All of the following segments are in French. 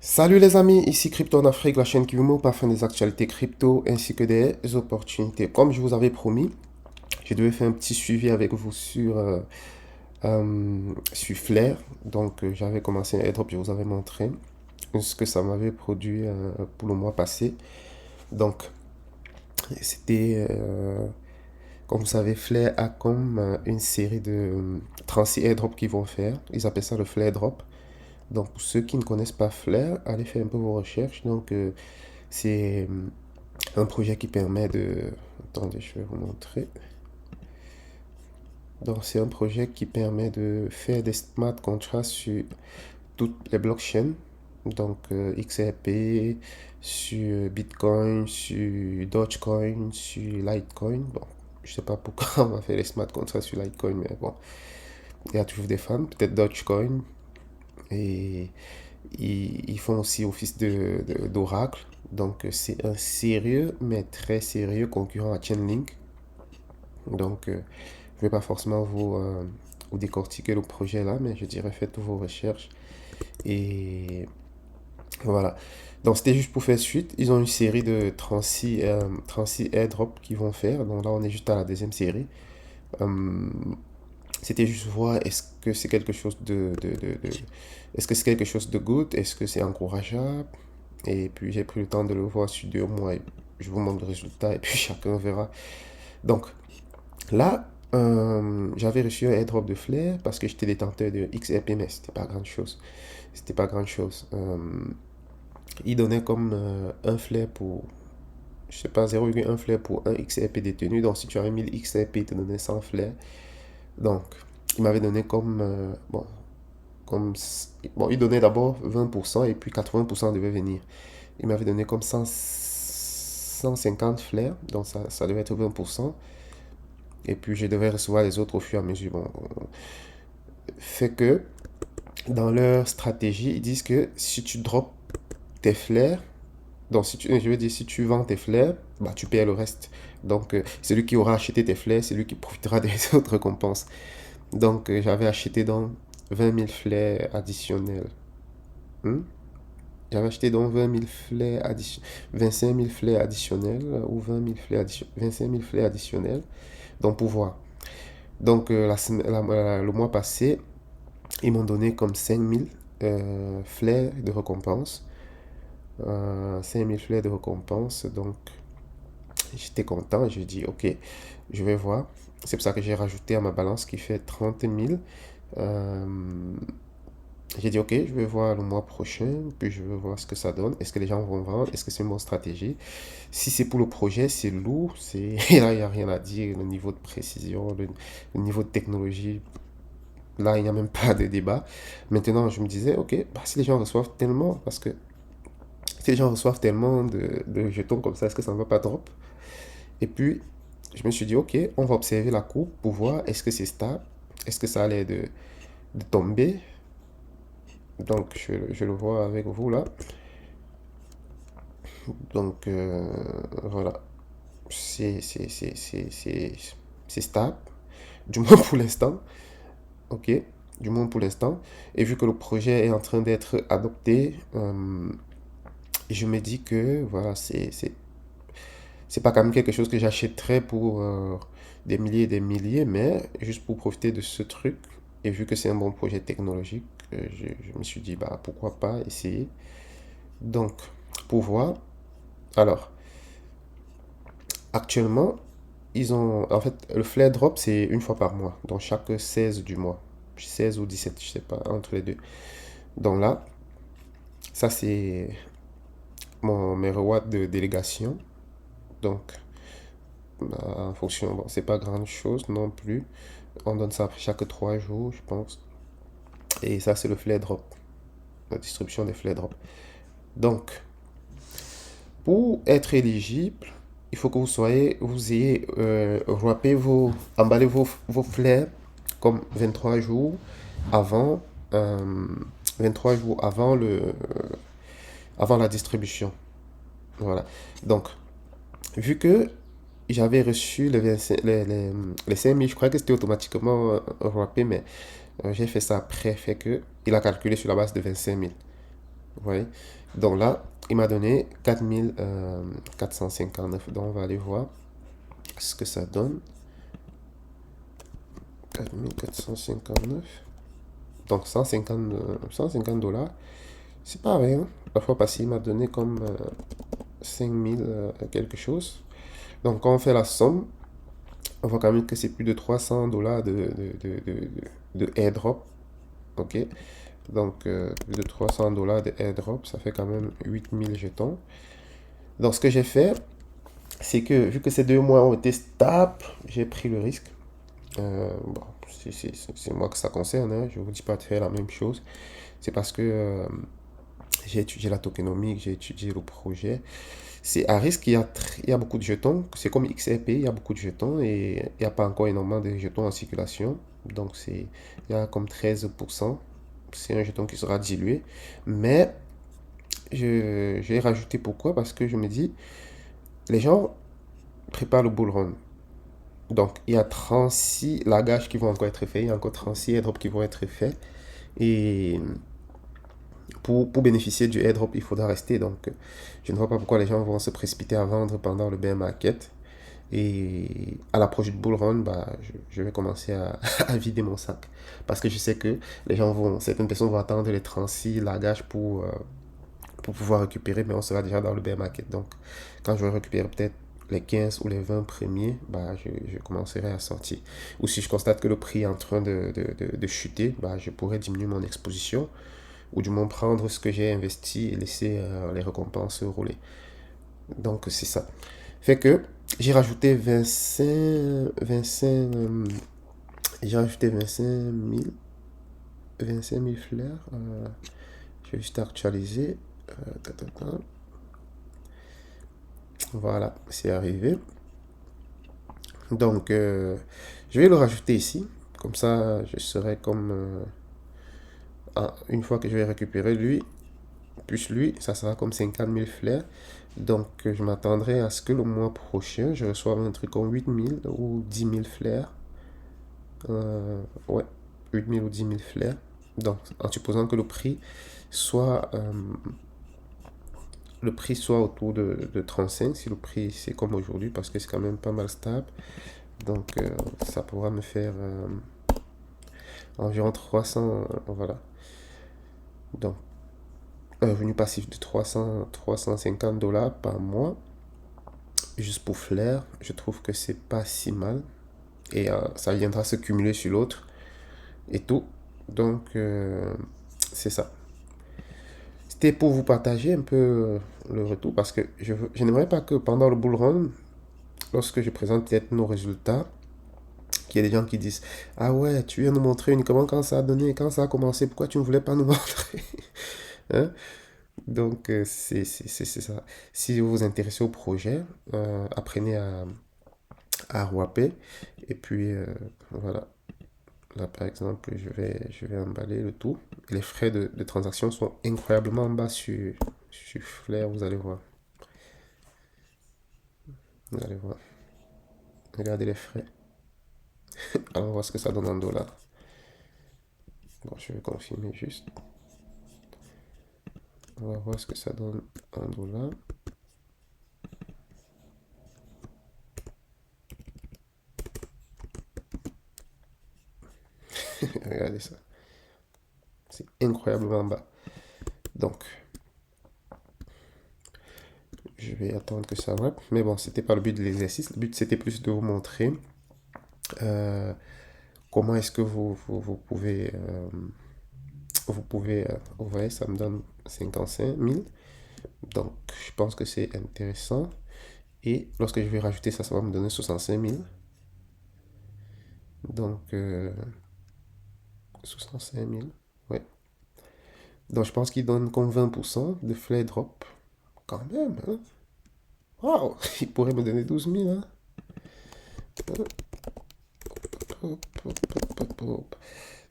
Salut les amis, ici Crypto en Afrique, la chaîne qui vous met au parfum des actualités crypto ainsi que des opportunités. Comme je vous avais promis, je devais faire un petit suivi avec vous sur Flair. Donc j'avais commencé un airdrop, je vous avais montré ce que ça m'avait produit pour le mois passé. Donc c'était, comme vous savez, Flair a comme une série de 36 airdrops qu'ils vont faire. Ils appellent ça le Flair Drop. Donc pour ceux qui ne connaissent pas Flair, allez faire un peu vos recherches. Donc c'est un projet qui permet de... Attendez, je vais vous montrer. Donc, c'est un projet qui permet de faire des smart contracts sur toutes les blockchains. Donc, XRP, sur Bitcoin, sur Dogecoin, sur Litecoin. Bon, je sais pas pourquoi on va faire les smart contracts sur Litecoin, mais bon, il y a toujours des fans. Peut-être Dogecoin. Et ils font aussi office d'oracle. Donc, c'est un sérieux, mais très sérieux concurrent à Chainlink. Donc, je ne vais pas forcément vous décortiquer le projet là, mais je dirais faites vos recherches. Et voilà. Donc, c'était juste pour faire suite. Ils ont une série de 36 airdrops qu'ils vont faire. Donc là, on est juste à la deuxième série. Euh, C'était juste voir est-ce que c'est quelque chose est-ce que c'est quelque chose de good? Est-ce que c'est encourageable? Et puis, j'ai pris le temps de le voir sur 2 mois. Et je vous montre le résultat et puis chacun verra. Donc, là, j'avais reçu un airdrop de Flair parce que j'étais détenteur de XRP, mais c'était pas grand chose. C'était pas grand chose. Il donnait comme un Flair pour, je sais pas, 0,1 Flair pour un XRP détenu. Donc, si tu avais 1000 XRP, il te donnait 100 Flair. Donc, il m'avait donné comme, bon, il donnait d'abord 20% et puis 80% devait venir. Il m'avait donné comme 150 Flair, donc ça devait être 20%. Et puis, je devais recevoir les autres au fur et à mesure. Bon, fait que dans leur stratégie, ils disent que si tu drops tes flares, donc si tu, je veux dire, si tu vends tes flares, bah, tu payes le reste. Donc, celui qui aura acheté tes flares, c'est lui qui profitera des autres récompenses. Donc, j'avais acheté donc 20 000 flares additionnels. Hmm? J'avais acheté donc 20 000 flares 25 000 flares additionnels ou 20 000 flares 25 000 flares additionnels. Donc, pour voir. Donc, le mois passé, ils m'ont donné comme 5000 flares de récompense. 5000 flares de récompense. Donc, j'étais content. J'ai dit, ok, je vais voir. C'est pour ça que j'ai rajouté à ma balance qui fait 30 000. Euh, j'ai dit, ok, je vais voir le mois prochain. Puis je vais voir ce que ça donne. Est-ce que les gens vont vendre? Est-ce que c'est une bonne stratégie? Si c'est pour le projet, c'est lourd. Là, il n'y a rien à dire. Le niveau de précision, le niveau de technologie. Là, il n'y a même pas de débat. Maintenant, je me disais, ok, bah, si les gens reçoivent tellement, parce que si les gens reçoivent tellement de jetons comme ça, est-ce que ça ne va pas drop? Et puis, je me suis dit, ok, on va observer la courbe pour voir est-ce que c'est stable, est-ce que ça allait de tomber. Donc, je le vois avec vous là. Donc, voilà, c'est stable, du moins pour l'instant. Ok, du moins pour l'instant. Et vu que le projet est en train d'être adopté, je me dis que voilà, c'est pas quand même quelque chose que j'achèterais pour des milliers et des milliers, mais juste pour profiter de ce truc. Et vu que c'est un bon projet technologique, je me suis dit, bah, pourquoi pas essayer. Donc, pour voir. Alors, actuellement, ils ont. En fait, le flare drop, c'est une fois par mois, donc chaque 16 du mois. 16 ou 17, je sais pas, entre les deux. Donc là, ça, c'est mes rewards de délégation. Donc, en fonction, bon, c'est pas grand chose non plus. On donne ça chaque 3 jours, je pense. Et ça, c'est le flare drop, la distribution des flare drop. Donc, pour être éligible, il faut que vous ayez emballé vos flares comme 23 jours avant, euh, 23 jours avant la distribution. Voilà. Donc, vu que j'avais reçu les 5000, je crois que c'était automatiquement wrappé, mais j'ai fait ça après, fait que il a calculé sur la base de 25 000. Vous voyez? Donc là, il m'a donné 4459. Donc on va aller voir ce que ça donne. 4459. Donc 150 $. C'est pas rien. La fois passée, il m'a donné comme 5000 quelque chose. Donc quand on fait la somme, on voit quand même que c'est plus de 300 $ de airdrop. Ok? Donc plus de 300 $ de airdrop, ça fait quand même 8000 jetons. Donc ce que j'ai fait, c'est que vu que ces 2 mois ont été stables, j'ai pris le risque. Bon, c'est moi que ça concerne, hein. Je ne vous dis pas de faire la même chose. C'est parce que j'ai étudié la tokenomique, j'ai étudié le projet. C'est à risque, il y a beaucoup de jetons. C'est comme XRP, il y a beaucoup de jetons et il n'y a pas encore énormément de jetons en circulation. Donc il y a comme 13%. C'est un jeton qui sera dilué. Mais j'ai rajouté pourquoi? Parce que je me dis, les gens préparent le bull run. Donc il y a 36 lagages qui vont encore être faits. Il y a encore 36 airdrops qui vont être faits. Et pour bénéficier du airdrop, il faudra rester. Donc, je ne vois pas pourquoi les gens vont se précipiter à vendre pendant le bear market. Et à l'approche du bull run, bah, je vais commencer à vider mon sac. Parce que je sais que certaines personnes vont attendre les 36 lagages pour pouvoir récupérer, mais on sera déjà dans le bear market. Donc, quand je vais récupérer peut-être les 15 ou les 20 premiers, bah, je commencerai à sortir. Ou si je constate que le prix est en train de chuter, bah, je pourrais diminuer mon exposition ou du moins prendre ce que j'ai investi et laisser les récompenses rouler. Donc c'est ça. Fait que j'ai rajouté 25 000, 25 000 fleurs. Je vais juste actualiser. Voilà, c'est arrivé. Donc je vais le rajouter ici. Comme ça, je serai comme... une fois que je vais récupérer lui, plus lui, ça sera comme 50 000 fleurs. Donc, je m'attendrai à ce que le mois prochain, je reçoive un truc comme 8000 ou 10 000 fleurs. Ouais, 8000 ou 10 000 fleurs. Donc, en supposant que le prix soit autour de 35, si le prix c'est comme aujourd'hui, parce que c'est quand même pas mal stable. Donc, ça pourra me faire environ 300, voilà. Donc, un revenu passif de 350 $ par mois. Juste pour flair, je trouve que c'est pas si mal. Et ça viendra se cumuler sur l'autre et tout. Donc, c'est ça. C'était pour vous partager un peu le retour parce que je n'aimerais pas que pendant le bull run, lorsque je présente peut-être nos résultats, qu'il y ait des gens qui disent: Ah ouais, tu viens nous montrer uniquement quand ça a donné, quand ça a commencé, pourquoi tu ne voulais pas nous montrer? Hein? Donc, c'est ça. Si vous vous intéressez au projet, apprenez à Rouaper. Et puis, voilà. Là, par exemple, je vais emballer le tout. Les frais de transaction sont incroyablement bas sur Flair, vous allez voir. Vous allez voir. Regardez les frais. Alors, on va voir ce que ça donne en dollars. Bon, je vais confirmer juste. On va voir ce que ça donne en dollars. Regardez ça. C'est incroyablement bas. Donc, je vais attendre que ça wrap. Mais bon, c'était pas le but de l'exercice. Le but, c'était plus de vous montrer euh, comment est-ce que vous pouvez, vous voyez, ça me donne 55 000. Donc, je pense que c'est intéressant. Et lorsque je vais rajouter ça, ça va me donner 65 000. Donc, 65 000. Ouais. Donc, je pense qu'il donne comme 20% de flare drop. Quand même, hein. Waouh! Il pourrait me donner 12 000, hein. Hop, hop, hop, hop, hop.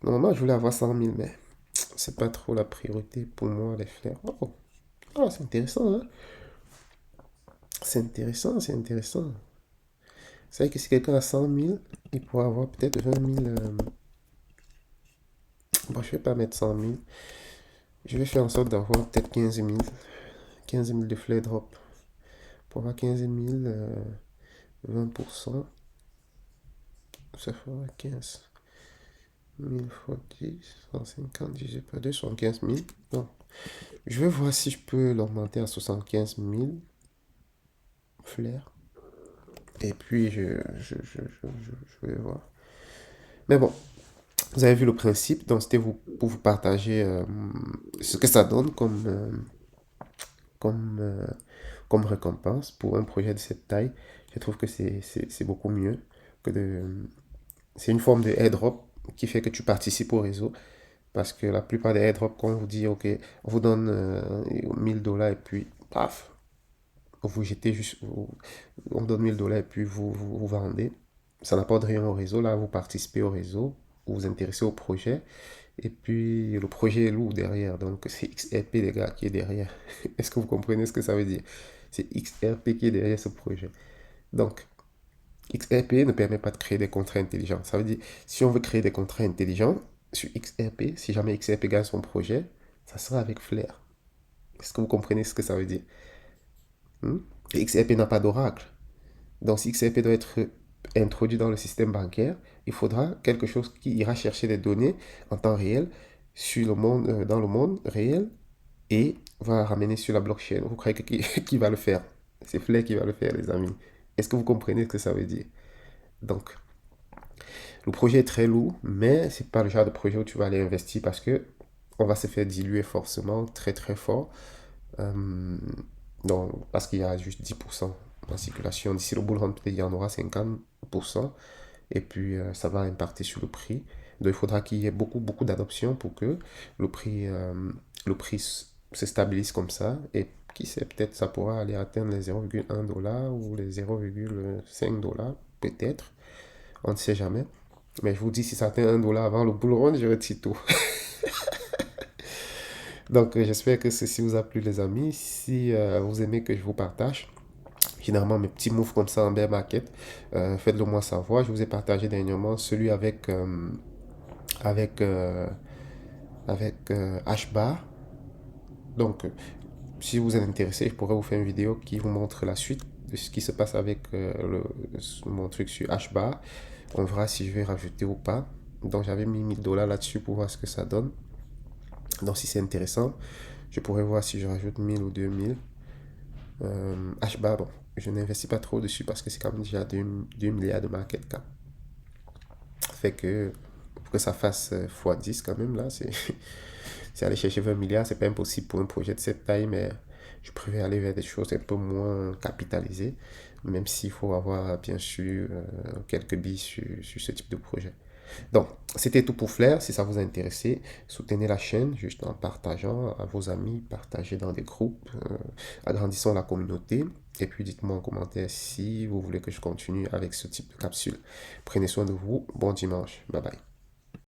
Normalement, je voulais avoir 100 000, mais c'est pas trop la priorité pour moi, les flares. Oh. Ah, c'est intéressant, hein. C'est intéressant, c'est intéressant. C'est vrai que si quelqu'un a 100 000, il pourrait avoir peut-être 20 000. Bon, je vais pas mettre 100 000. Je vais faire en sorte d'avoir peut-être 15 000 de flare drop. Pour avoir 15 000, 20%, ça fera 15 000 fois 10, 150 divisé par 2, 15 000. Bon, je vais voir si je peux l'augmenter à 75 000 flares. Et puis, je vais voir. Mais bon, vous avez vu le principe, donc c'était pour vous partager ce que ça donne comme, euh, comme récompense pour un projet de cette taille. Je trouve que c'est beaucoup mieux que de... C'est une forme de airdrop qui fait que tu participes au réseau. Parce que la plupart des airdrops, quand on vous dit, OK, on vous donne 1000 $ et puis, paf, vous jetez juste, on vous donne 1000 $ et puis vous vendez. Ça n'apporte rien au réseau. Là, vous participez au réseau, vous vous intéressez au projet. Et puis, le projet est lourd derrière. Donc, c'est XRP, les gars, qui est derrière. Est-ce que vous comprenez ce que ça veut dire? C'est XRP qui est derrière ce projet. Donc, XRP ne permet pas de créer des contrats intelligents. Ça veut dire, si on veut créer des contrats intelligents sur XRP, si jamais XRP gagne son projet, ça sera avec Flair. Est-ce que vous comprenez ce que ça veut dire? Hmm? Et XRP n'a pas d'oracle. Donc, si XRP doit être introduit dans le système bancaire, il faudra quelque chose qui ira chercher des données en temps réel sur le monde, dans le monde réel et va ramener sur la blockchain. Vous croyez que qui va le faire? C'est Flair qui va le faire, les amis. Est-ce que vous comprenez ce que ça veut dire? Donc, le projet est très lourd, mais c'est pas le genre de projet où tu vas aller investir parce que on va se faire diluer forcément très très fort. Euh, donc, parce qu'il y a juste 10% en circulation. D'ici le bull run, peut-être il y en aura 50%. Et puis, ça va impacter sur le prix. Donc, il faudra qu'il y ait beaucoup, beaucoup d'adoption pour que le prix se stabilise comme ça. Et qui sait, peut-être ça pourra aller atteindre les 0,1 $ ou les 0,5 $ peut-être. On ne sait jamais. Mais je vous dis, si ça atteint 1 $ avant le bull run, je retire tout. Donc, j'espère que ceci vous a plu, les amis. Si vous aimez que je vous partage, généralement mes petits moves comme ça en bear market, faites-le moi savoir. Je vous ai partagé dernièrement celui avec, euh, avec HBAR. Donc, si vous êtes intéressé, je pourrais vous faire une vidéo qui vous montre la suite de ce qui se passe avec mon truc sur HBAR. On verra si je vais rajouter ou pas. Donc, j'avais mis 1000 $ là-dessus pour voir ce que ça donne. Donc, si c'est intéressant, je pourrais voir si je rajoute 1000 ou 2000. HBA, bon, je n'investis pas trop dessus parce que c'est quand même déjà 2 milliards de market cap. Fait que pour que ça fasse x10 quand même, là, c'est aller chercher 20 milliards, c'est pas impossible pour un projet de cette taille, mais je préfère aller vers des choses un peu moins capitalisées, même s'il faut avoir bien sûr quelques billes sur ce type de projet. Donc, c'était tout pour Flair. Si ça vous a intéressé, soutenez la chaîne juste en partageant à vos amis, partagez dans des groupes, agrandissons la communauté. Et puis dites-moi en commentaire si vous voulez que je continue avec ce type de capsule. Prenez soin de vous. Bon dimanche. Bye bye.